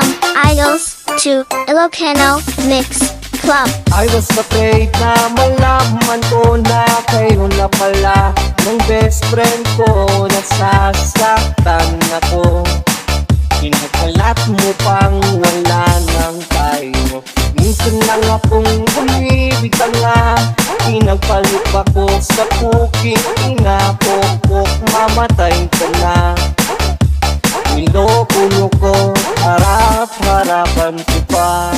Welcome, idols, to Ilocano Mix Club. I was afraid na malaman ko na kayo na pala ng best friend ko. Nasasaktan ako, pinagkalat mo pang wala nang tayo. Minsan lang akong umibig ka nga, pinagpalit ako sa cookie. Inapokok, mamatay ka na. Niloko ko, harap-harapan ko pa.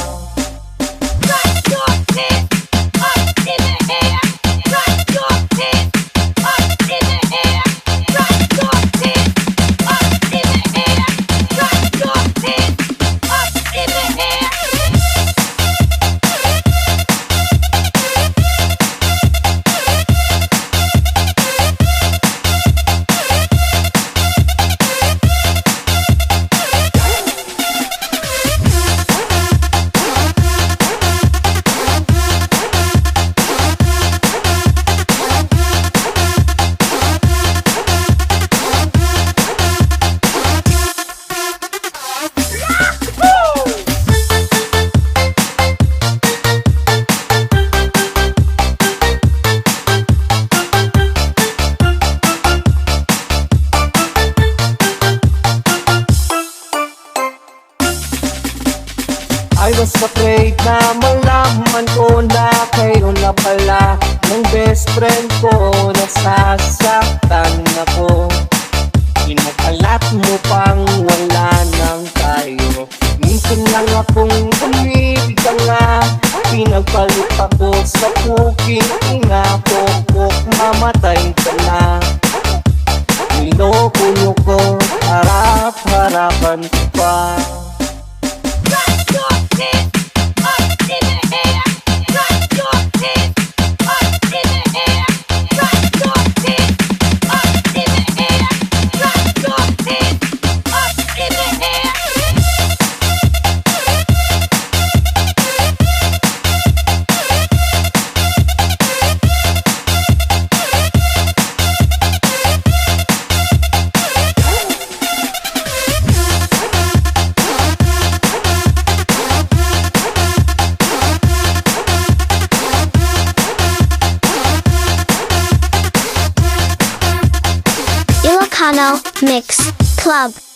I was afraid na malaman ko na kayo na pala ng best friend ko. Nasasaktan ako, pinagkalat mo pang wala nang tayo. Minsan lang akong umibig ka nga, pinagpalit ako sa cookie. Inapokok, mamatay ka na. Niloko ko, harap-harapan ko pa. Ilocano Mix Club.